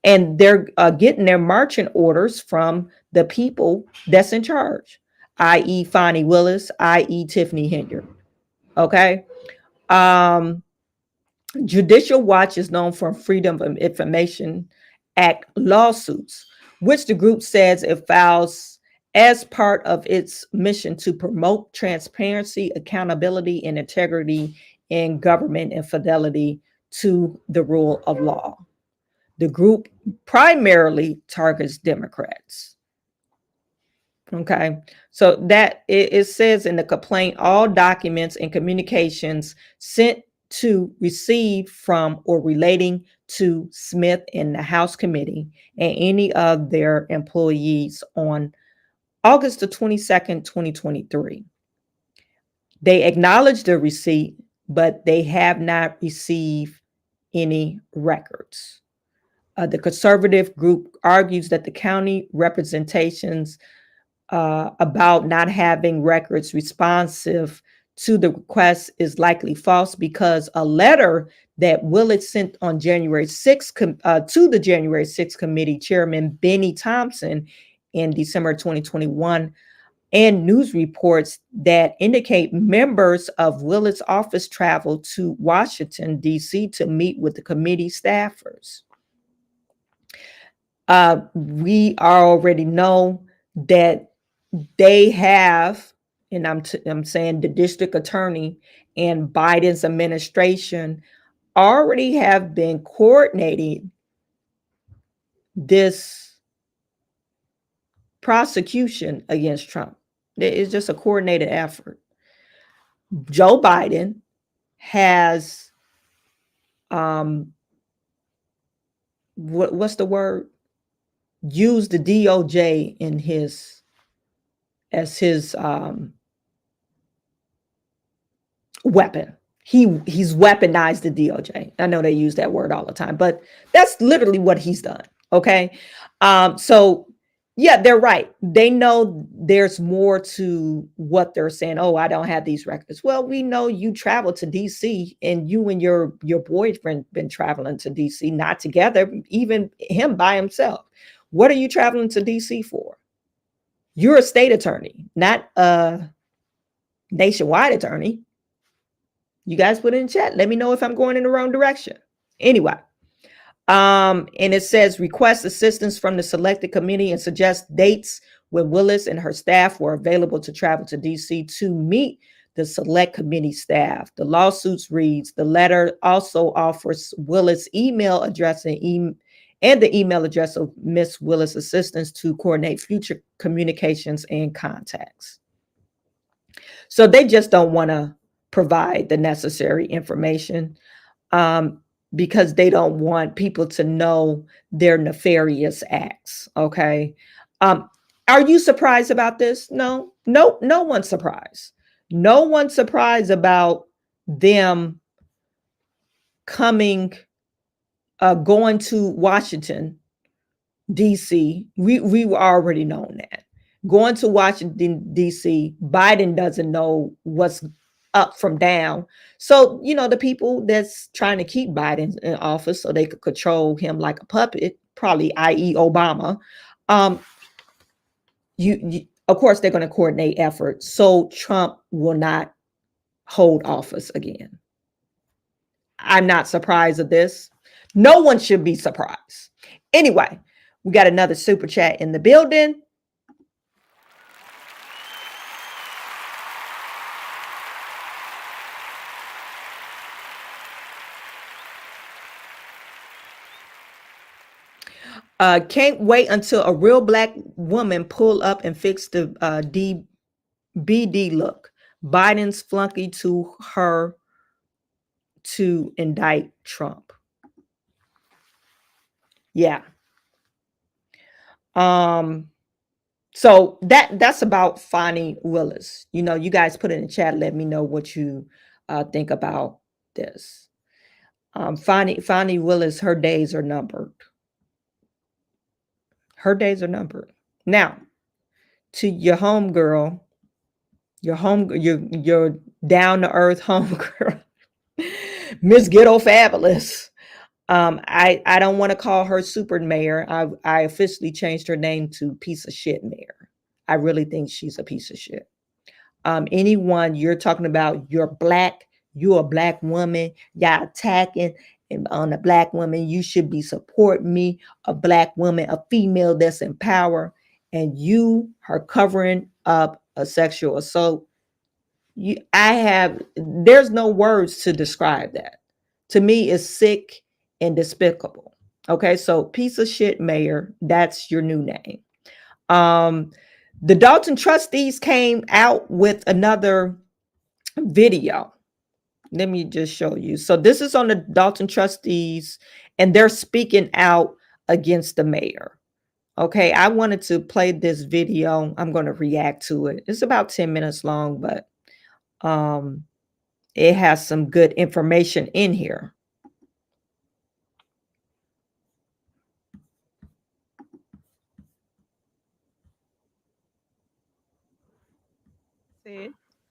A: And they're getting their marching orders from the people that's in charge, i.e. Fani Willis, i.e. Tiffany Henyard. Okay. Judicial Watch is known for Freedom of Information Act lawsuits, which the group says it files as part of its mission to promote transparency, accountability, and integrity in government and fidelity to the rule of law. The group primarily targets Democrats. Okay, so that it says in the complaint, all documents and communications sent to, receive from, or relating to Smith and the House Committee and any of their employees on August the 22nd, 2023. They acknowledge the receipt, but they have not received any records. The conservative group argues that the county representations about not having records responsive to the request is likely false because a letter that Willis sent on January 6th to the January 6th committee chairman Benny Thompson in December 2021 and news reports that indicate members of Willis' office traveled to Washington, D.C. to meet with the committee staffers. We already know that they have, and I'm saying the district attorney and Biden's administration already have been coordinating this prosecution against Trump. It's just a coordinated effort. Joe Biden has what's the word? Used the DOJ in his weapon. He's weaponized the DOJ. I know they use that word all the time, but that's literally what he's done. Okay. So yeah, they're right. They know there's more to what they're saying. Oh, I don't have these records. Well, we know you traveled to DC and you and your boyfriend been traveling to DC, not together, even him by himself. What are you traveling to DC for? You're a state attorney, not a nationwide attorney. You guys put it in chat. Let me know if I'm going in the wrong direction. Anyway, and it says request assistance from the selected committee and suggest dates when Willis and her staff were available to travel to DC to meet the select committee staff. The lawsuits reads, the letter also offers Willis email address and the email address of Miss Willis' assistants to coordinate future communications and contacts. So they just don't want to provide the necessary information because they don't want people to know their nefarious acts. Okay. Are you surprised about this? No one's surprised. No one's surprised about them going to Washington, DC. We already known that. Going to Washington, D.C., Biden doesn't know what's up from down. So, the people that's trying to keep Biden in office so they could control him like a puppet, probably i.e. Obama, of course, they're going to coordinate efforts so Trump will not hold office again. I'm not surprised at this. No one should be surprised. Anyway, we got another super chat in the building. Can't wait until a real black woman pull up and fix the BD look. Biden's flunky to her to indict Trump. Yeah. So that's about Fani Willis. You guys put it in the chat. Let me know what you think about this. Fani Willis, her days are numbered. Her days are numbered. Now, to your homegirl, your down to earth homegirl, Miss Ghetto Fabulous. I don't want to call her super mayor. I officially changed her name to piece of shit mayor. I really think she's a piece of shit. Anyone you're talking about, you're a black woman, y'all attacking on a black woman, you should be supporting me, a black woman, a female that's in power, and you are covering up a sexual assault. There's no words to describe that. To me, it's sick and despicable. Okay, so piece of shit mayor, that's your new name. The Dalton trustees came out with another video. Let me just show you. So this is on the Dalton trustees, and they're speaking out against the mayor. Okay, I wanted to play this video. I'm going to react to it. It's about 10 minutes long, but it has some good information in here.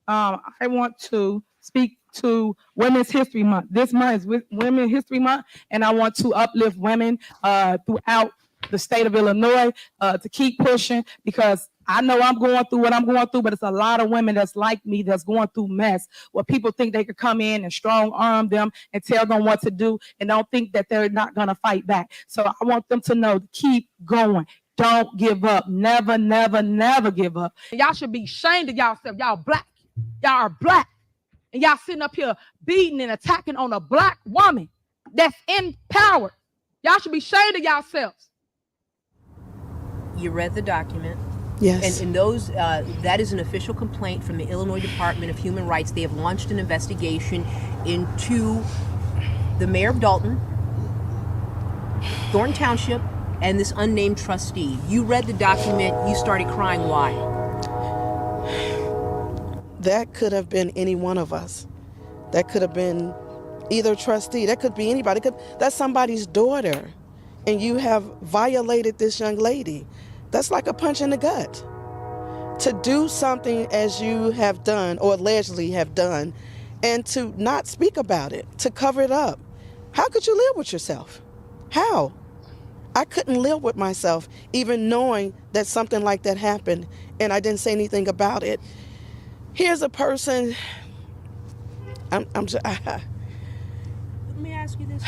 M: I want to speak to Women's History Month. This month is Women's History Month, and I want to uplift women throughout the state of Illinois to keep pushing, because I know I'm going through what I'm going through, but it's a lot of women that's like me that's going through mess, where people think they could come in and strong arm them and tell them what to do, and don't think that they're not going to fight back. So I want them to know to keep going. Don't give up. Never, never, never give up. Y'all should be ashamed of yourself. Y'all black. Y'all are black. And y'all sitting up here beating and attacking on a black woman that's in power. Y'all should be ashamed of yourselves.
N: You read the document.
O: Yes.
N: And those, that is an official complaint from the Illinois Department of Human Rights. They have launched an investigation into the mayor of Dalton, Thornton Township, and this unnamed trustee. You read the document, you started crying. Why?
O: That could have been any one of us. That could have been either trustee. That could be anybody. That's somebody's daughter. And you have violated this young lady. That's like a punch in the gut. To do something as you have done, or allegedly have done, and to not speak about it, to cover it up. How could you live with yourself? How? I couldn't live with myself, even knowing that something like that happened, and I didn't say anything about it. Here's a person,
N: Let me ask you this.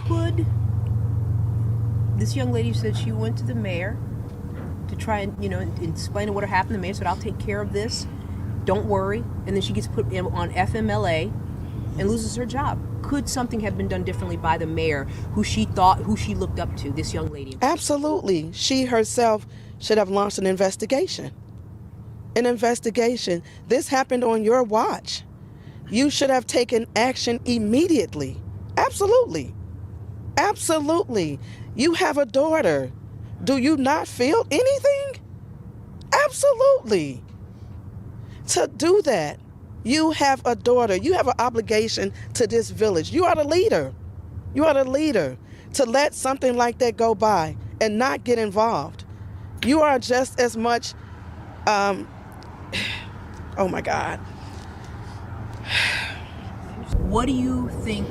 N: Could this young lady said she went to the mayor to try and, explain what happened. The mayor said, I'll take care of this. Don't worry. And then she gets put on FMLA and loses her job. Could something have been done differently by the mayor, who she looked up to, this young lady?
O: Absolutely. She herself should have launched an investigation. An investigation. This happened on your watch. You should have taken action immediately. Absolutely. Absolutely. You have a daughter. Do you not feel anything? Absolutely. To do that, you have a daughter. You have an obligation to this village. You are the leader. You are the leader. To let something like that go by and not get involved. You are just as much, oh my God.
N: What do you think?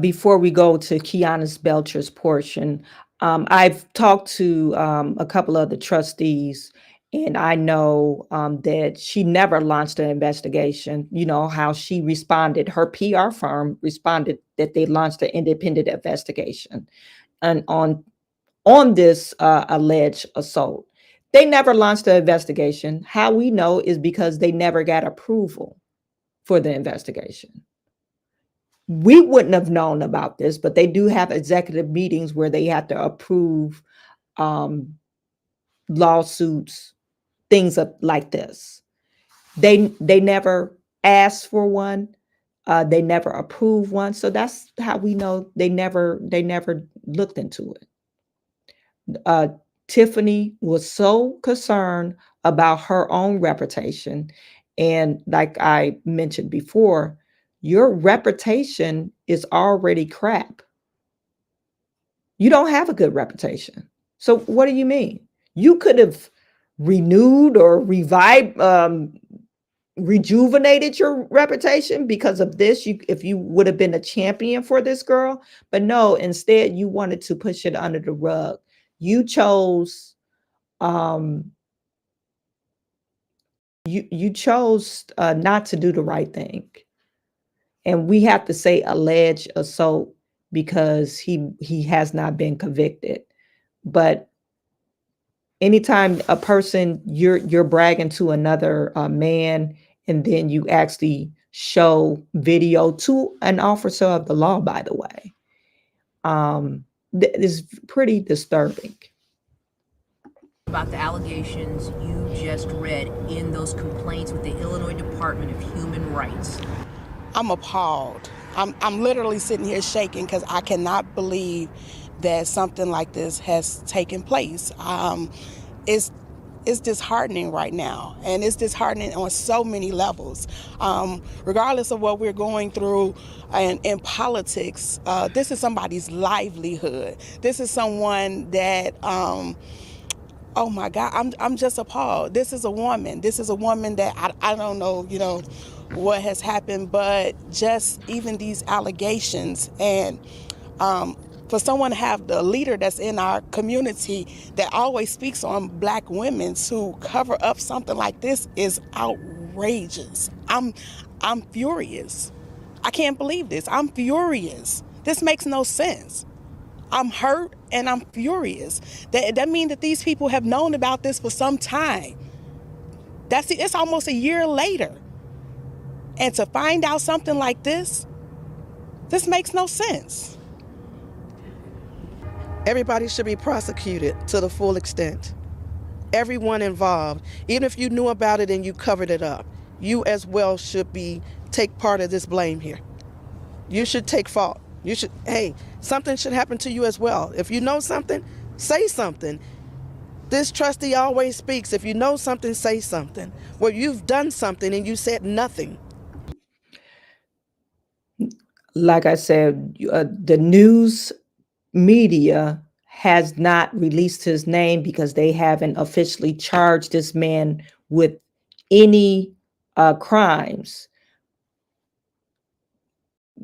A: Before we go to Kiana's Belcher's portion, I've talked to a couple of the trustees, and I know that she never launched an investigation. You know how she responded. Her PR firm responded that they launched an independent investigation and on this alleged assault. They never launched an investigation. How we know is because they never got approval for the investigation. We wouldn't have known about this, but they do have executive meetings where they have to approve lawsuits, things like this. They never asked for one. They never approved one. So that's how we know they never looked into it. Tiffany was so concerned about her own reputation. And like I mentioned before, your reputation is already crap. You don't have a good reputation. So what do you mean? You could have renewed or rejuvenated your reputation because of this. If you would have been a champion for this girl, but no, instead you wanted to push it under the rug. You chose, you chose not to do the right thing. And we have to say alleged assault because he has not been convicted. But anytime a person, you're bragging to another man, and then you actually show video to an officer of the law, by the way, is pretty disturbing.
N: About the allegations you just read in those complaints with the Illinois Department of Human Rights.
P: I'm appalled. I'm literally sitting here shaking because I cannot believe that something like this has taken place. It's disheartening right now, and it's disheartening on so many levels. Regardless of what we're going through in politics, this is somebody's livelihood. This is someone that oh my God, I'm just appalled. This is a woman. This is a woman that I don't know, what has happened, but just even these allegations and for someone to have the leader that's in our community that always speaks on Black women to cover up something like this is outrageous. I'm furious. I can't believe this. I'm furious. This makes no sense. I'm hurt and I'm furious. That means that these people have known about this for some time. It's almost a year later. And to find out something like this makes no sense.
O: Everybody should be prosecuted to the full extent. Everyone involved, even if you knew about it and you covered it up, you as well should take part of this blame here. You should take fault. Something should happen to you as well. If you know something, say something. This trustee always speaks. If you know something, say something. Well, you've done something and you said nothing.
A: Like I said, the news media has not released his name because they haven't officially charged this man with any crimes.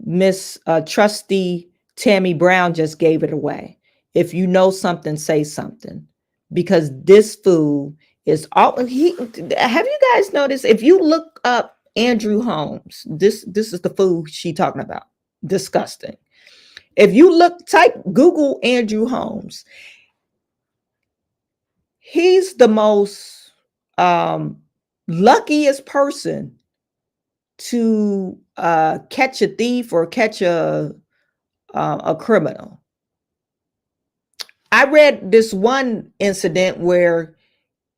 A: Miss Trustee Tammy Brown just gave it away. If you know something, say something, because this fool is all have you guys noticed? If you look up Andrew Holmes, this is the fool she talking about. Disgusting. If you type Google Andrew Holmes, he's the most luckiest person to catch a thief or catch a criminal. I read this one incident where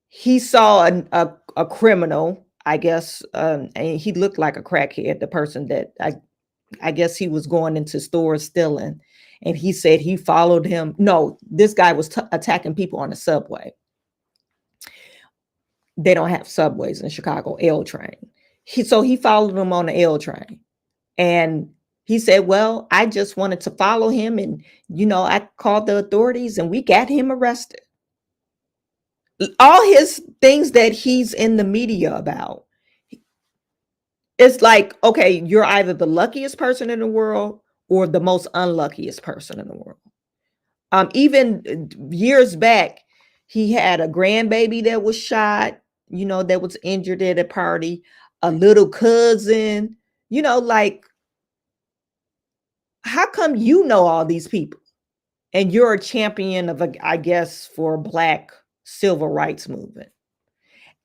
A: he saw a criminal, I guess, and he looked like a crackhead, the person that I guess he was going into stores stealing, and he said he followed him. No, this guy was attacking people on the subway. They don't have subways in Chicago, L train. So he followed him on the L train, and he said, well, I just wanted to follow him, and I called the authorities and we got him arrested. All his things that he's in the media about, it's like, okay, you're either the luckiest person in the world or the most unluckiest person in the world. Even years back, he had a grandbaby that was shot, that was injured at a party, a little cousin, like, how come you know all these people and you're a champion of, I guess, for Black civil rights movement?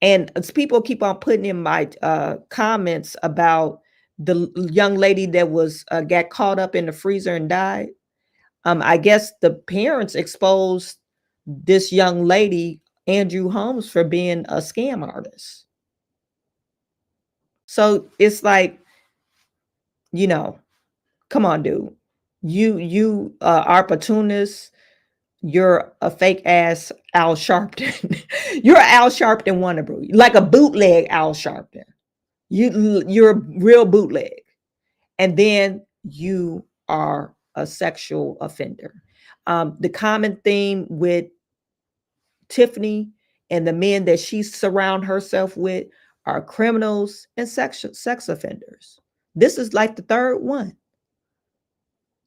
A: And as people keep on putting in my comments about the young lady that got caught up in the freezer and died. I guess the parents exposed this young lady, Andrew Holmes, for being a scam artist. So it's like, come on, dude. You opportunist. You're a fake ass Al Sharpton. You're Al Sharpton wannabe, like a bootleg Al Sharpton. You're a real bootleg. And then you are a sexual offender. The common theme with Tiffany and the men that she surrounds herself with are criminals and sex offenders. This is like the third one.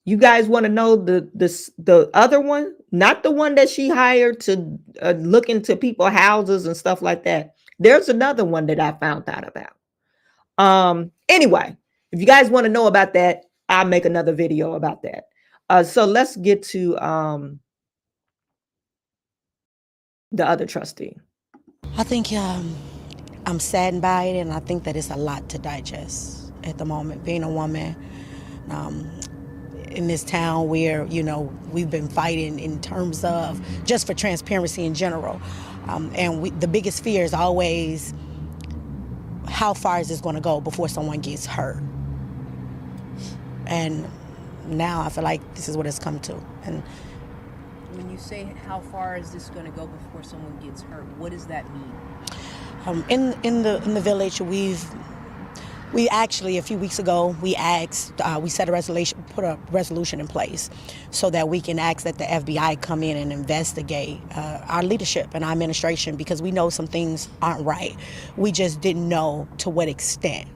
A: You guys want to know the other one? Not the one that she hired to look into people's houses and stuff like that. There's another one that I found out about. Anyway, if you guys want to know about that, I'll make another video about that. So let's get to the other trustee.
Q: I think I'm saddened by it, and I think that it's a lot to digest at the moment. Being a woman in this town where, we've been fighting in terms of just for transparency in general. And the biggest fear is always, how far is this going to go before someone gets hurt? And now I feel like this is what it's come to. And
N: when you say how far is this going to go before someone gets hurt, what does that mean?
Q: In the village, We actually, a few weeks ago, we asked, we set a resolution, put a resolution in place so that we can ask that the FBI come in and investigate our leadership and our administration, because we know some things aren't right. We just didn't know to what extent.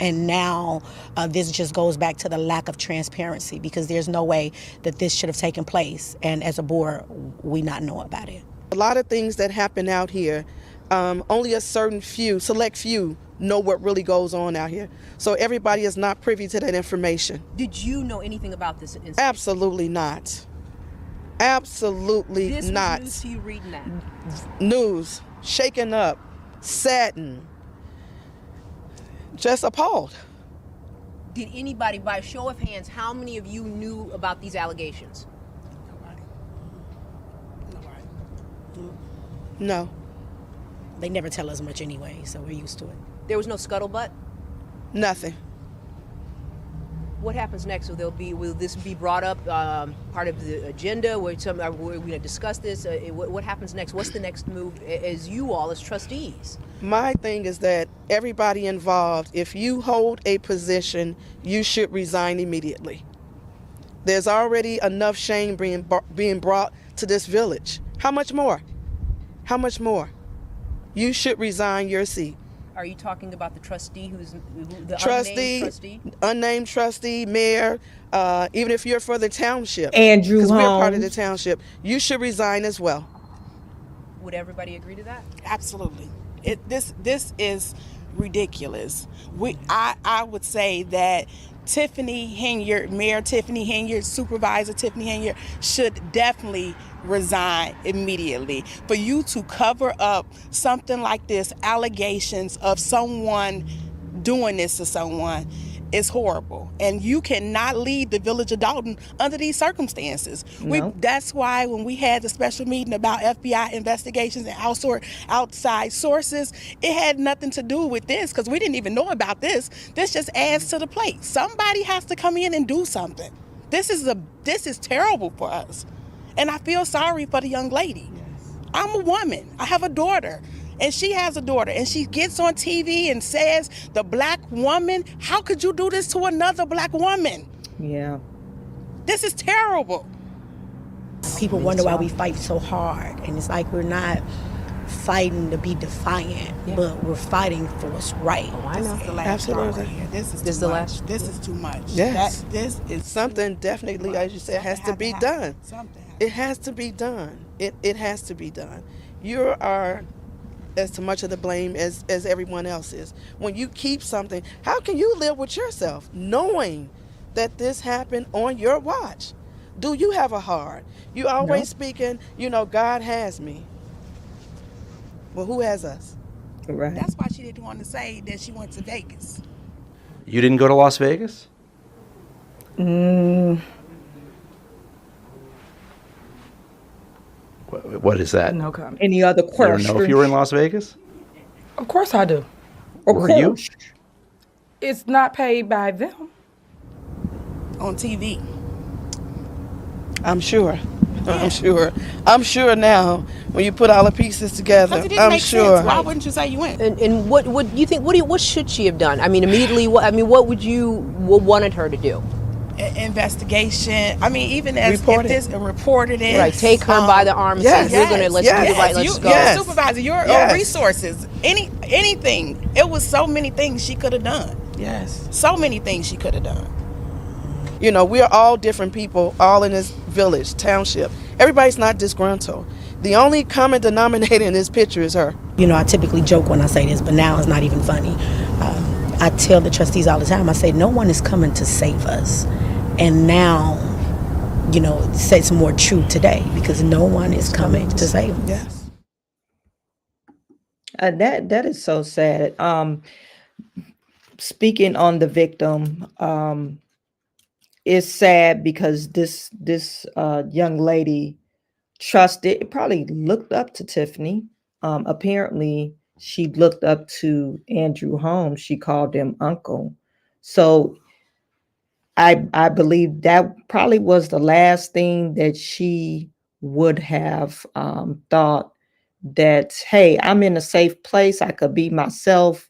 Q: And now this just goes back to the lack of transparency, because there's no way that this should have taken place. And as a board, we not know about it.
O: A lot of things that happen out here, only a certain few, select few, know what really goes on out here. So everybody is not privy to that information.
N: Did you know anything about this incident?
O: Absolutely not. Absolutely not.
N: This was news to you reading that?
O: News, shaken up, saddened, just appalled.
N: Did anybody, by a show of hands, how many of you knew about these allegations?
O: No.
Q: They never tell us much anyway, so we're used to it.
N: There was no scuttlebutt?
O: Nothing.
N: What happens next? Will this be brought up, part of the agenda? We're going to discuss this. What happens next? What's the next move as you all, as trustees?
O: My thing is that everybody involved, if you hold a position, you should resign immediately. There's already enough shame being brought to this village. How much more? How much more? You should resign your seat.
N: Are you talking about the trustee who's the
O: unnamed trustee, mayor, even if you're for the township,
A: Andrew
O: because we're part of
A: Holmes.
O: the township, you should resign as well.
N: Would everybody agree to that?
P: Absolutely. This is ridiculous. I would say that Tiffany Henyard, Mayor Tiffany Henyard, Supervisor Tiffany Henyard should definitely resign immediately. For you to cover up something like this, allegations of someone doing this to someone, is horrible. And you cannot lead the village of Dalton under these circumstances.
A: No.
P: That's why when we had the special meeting about FBI investigations and outside sources, it had nothing to do with this, because we didn't even know about this. This just adds to the plate. Somebody has to come in and do something. This is terrible for us. And I feel sorry for the young lady. Yes. I'm a woman. I have a daughter. And she has a daughter, and she gets on TV and says, the black woman, how could you do this to another black woman?
A: Yeah.
P: This is terrible.
Q: People wonder why we fight so hard, and it's like we're not fighting to be defiant, but we're fighting for what's right.
P: Oh, I know. This is the last straw right here. This is too much. This is too much.
O: Yes.
P: This is
O: something definitely, as you said, has to be done. It has to be done. It has to be done. You are as much of the blame as everyone else is. When you keep something, how can you live with yourself knowing that this happened on your watch? Do you have a heart? You always speaking, God has me. Well, who has us?
A: Right.
P: That's why she didn't want to say that she went to Vegas.
R: You didn't go to Las Vegas? What is that?
S: No comment.
A: Any other
R: You
A: questions?
R: don't know if you were in Las Vegas?
S: Of course I do.
R: Were you?
S: It's not paid by them.
P: On TV.
O: I'm sure. I'm sure now when you put all the pieces together,
P: Because it didn't
O: I'm
P: make
O: sure.
P: sense. Why wouldn't you say you went?
N: And what do you think? What should she have done? I mean, immediately. What would you wanted her to do?
P: Investigation. I mean, even as
O: Report
P: if this reported it.
N: Right, take her by the arm and say, "We're going to let's do it right. Let's go."
P: Supervisor, your resources, anything. It was so many things she could have done.
O: Yes.
P: So many things she could have done.
O: We're all different people, all in this village, township. Everybody's not disgruntled. The only common denominator in this picture is her.
Q: I typically joke when I say this, but now it's not even funny. I tell the trustees all the time, I say, no one is coming to save us. And now, say some more true today, because no one is coming to save us.
O: Yes.
A: That is so sad. Speaking on the victim, it's sad because this young lady probably looked up to Tiffany. Apparently, she looked up to Andrew Holmes. She called him uncle. So I believe that probably was the last thing that she would have thought, that, hey, I'm in a safe place. I could be myself.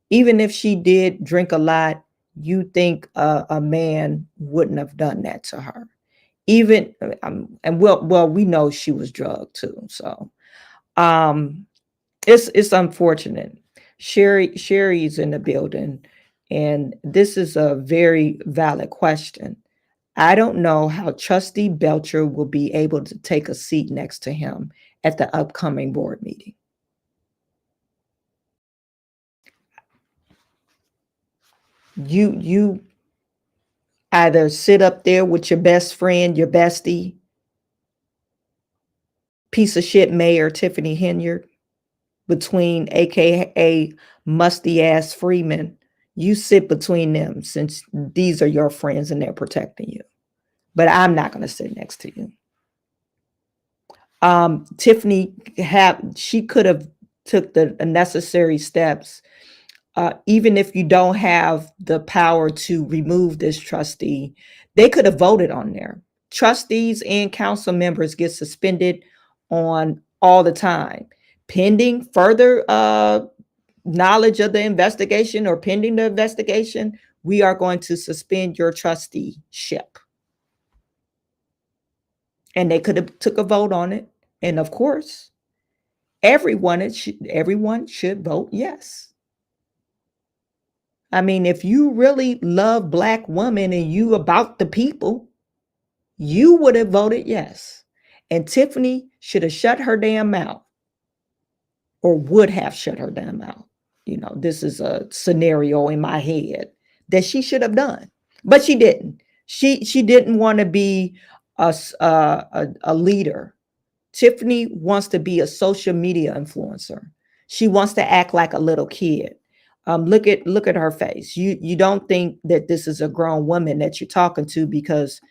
A: Even if she did drink a lot, you think a man wouldn't have done that to her. Even and well, we know she was drugged too. So it's unfortunate. Sherry's in the building, and this is a very valid question. I don't know how Trustee Belcher will be able to take a seat next to him at the upcoming board meeting. You either sit up there with your best friend, your bestie, piece of shit Mayor Tiffany Henyard, between AKA musty ass Freeman. You sit between them since these are your friends and they're protecting you. But I'm not going to sit next to you. Tiffany she could have took the necessary steps. Even if you don't have the power to remove this trustee, they could have voted on there. Trustees and council members get suspended on all the time, pending further knowledge of the investigation or pending the investigation. We are going to suspend your trusteeship. And they could have took a vote on it. And of course, everyone should vote yes. I mean, if you really love Black women and you about the people, you would have voted yes. And Tiffany should have shut her damn mouth, or would have shut her damn mouth. You know, this is a scenario in my head that she should have done, but she didn't. She didn't want to be a leader. Tiffany wants to be a social media influencer. She wants to act like a little kid. Look at her face. You don't think that this is a grown woman that you're talking to because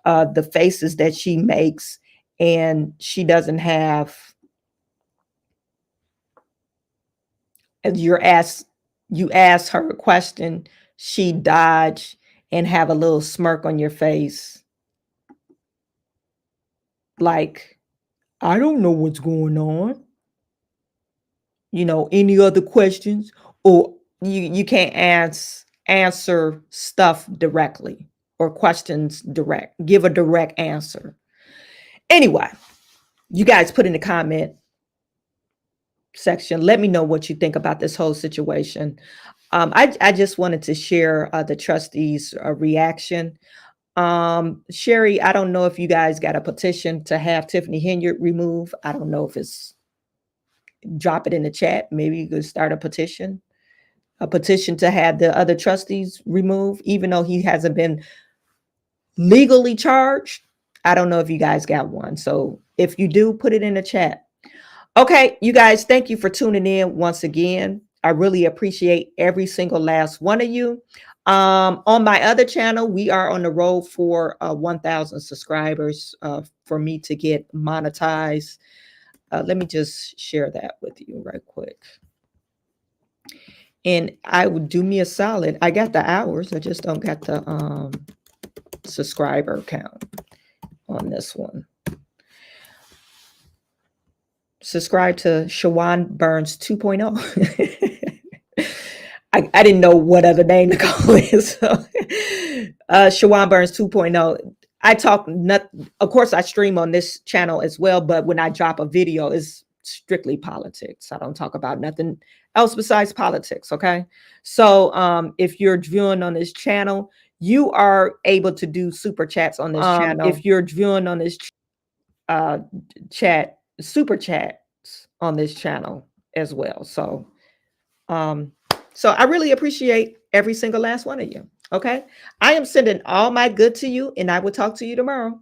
A: the faces that she makes, and she doesn't have. You ask her a question, she dodge and have a little smirk on your face, like, I don't know what's going on. You know, any other questions? Or you can't answer stuff directly or questions direct. Give a direct answer. Anyway, you guys put in the comment section. Let me know what you think about this whole situation. I just wanted to share the trustees' reaction. Sherry, I don't know if you guys got a petition to have Tiffany Henyard removed. I don't know if it's, drop it in the chat. Maybe you could start a petition to have the other trustees removed, even though he hasn't been legally charged. I don't know if you guys got one. So if you do, put it in the chat. Okay, you guys, thank you for tuning in once again. I really appreciate every single last one of you. On my other channel, we are on the road for 1,000 subscribers for me to get monetized. Let me just share that with you right quick. And I would do me a solid. I got the hours. I just don't got the subscriber count on this one. Subscribe to Chawanne Burns 2.0. I didn't know what other name to call it. So, Chawanne Burns 2.0. I talk, of course, I stream on this channel as well, but when I drop a video, it's strictly politics. I don't talk about nothing else besides politics, okay? So if you're viewing on this channel, you are able to do super chats on this channel. If you're viewing on this super chats on this channel as well. So so I really appreciate every single last one of you. Okay, I am sending all my good to you, and I will talk to you tomorrow.